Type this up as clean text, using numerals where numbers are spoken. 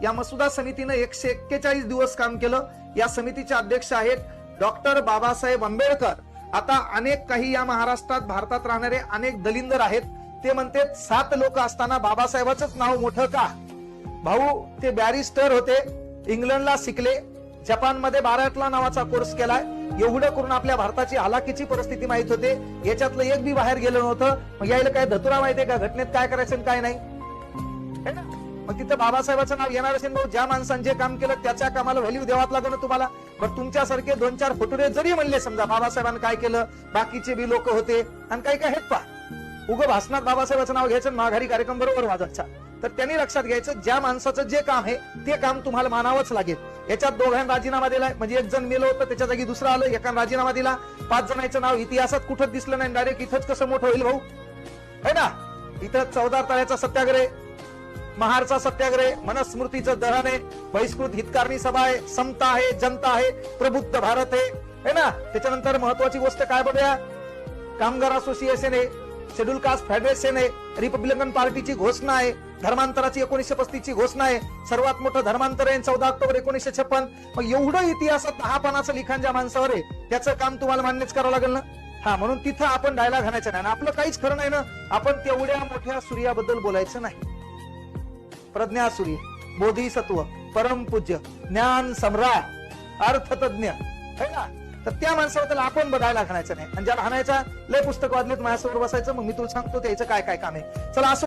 या मसुदा समितीनं 141 दिवस काम केलं. या समितीचे अध्यक्ष आहेत डॉक्टर बाबासाहेब आंबेडकर. आता अनेक काही या महाराष्ट्रात भारतात राहणारे अनेक दलिंदर आहेत. ते म्हणते 7 लोक असताना बाबासाहेबांचंच नाव मोठं का? भाऊ, ते बॅरिस्टर होते, इंग्लंडला शिकले, जपानमध्ये बाराटला नावाचा कोर्स केलाय. एवढं करून आपल्या भारताची हालाकीची परिस्थिती माहित होते. याच्यातलं एक बी बाहेर गेलं नव्हतं. मग यायला काय धतुरा माहितीये का घटनेत काय करायचं आणि काय नाही? है ना? मग तिथं बाबासाहेबांचं नाव येणार असेल. भाऊ, ज्या माणसाने जे काम केलं त्याच्या कामाला व्हॅल्यू द्यावाच लागेल ना तुम्हाला. पण तुमच्यासारखे 2-4 फुटुरे जरी म्हणले समजा बाबासाहेबांनी काय केलं, बाकीचे बी लोक होते आणि काही काय आहेत पा उगं भाषणात बाबासाहेबांचं नाव घ्यायचं, माघारी कार्यक्रम बरोबर वाजायचा. तर त्यांनी लक्षात घ्यायचं ज्या माणसाचं जे काम आहे ते काम तुम्हाला मानावंच लागेल. याच्यात दोघांनी राजीनामा दिलाय, म्हणजे एक जण मेलं होतं त्याच्या जागी दुसरं आलं, एकाने राजीनामा दिला. 5 जणांचं नाव इतिहासात कुठंच दिसलं नाही. डायरेक्ट इथंच कसं मोठं होईल भाऊ, है ना? इथं 14 तळ्याचा सत्याग्रह, महारचा सत्याग्रह, मनुस्मृतीचं दहन आहे, बहिष्कृत हितकारणी सभा आहे, समता आहे, जनता आहे, प्रबुद्ध भारत आहे, है ना? त्याच्यानंतर महत्वाची गोष्ट काय बघूया, कामगार असोसिएशन आहे, शेड्यूल कास्ट फेडरेशन आहे, रिपब्लिकन पार्टीची घोषणा आहे, धर्मांतराची 1935 ची घोषणा आहे, सर्वात मोठं धर्मांतर आहे 14 ऑक्टोबर 1956. मग एवढं इतिहासात 10 पानाचं लिखाण ज्या माणसावर आहे त्याचं काम तुम्हाला मान्यच करावं लागेल ना. हा, म्हणून तिथं आपण डायलॉग घालायचा नाही. आपलं काहीच खरं नाही ना. आपण तेवढ्या मोठ्या सूर्याबद्दल बोलायचं नाही. प्रज्ञा सूर्य, बोधिसत्व, परमपूज्य, ज्ञान सम्राट, अर्थतज्ञ, है ना? तर त्या माणसाबद्दल आपण बघायला घालायचं नाही. आणि ज्याला हाणायचा लय पुस्तक वाजलेत माझ्यासमोर बसायचं, मग मी तुला सांगतो त्याचं काय काय काम आहे. चला असं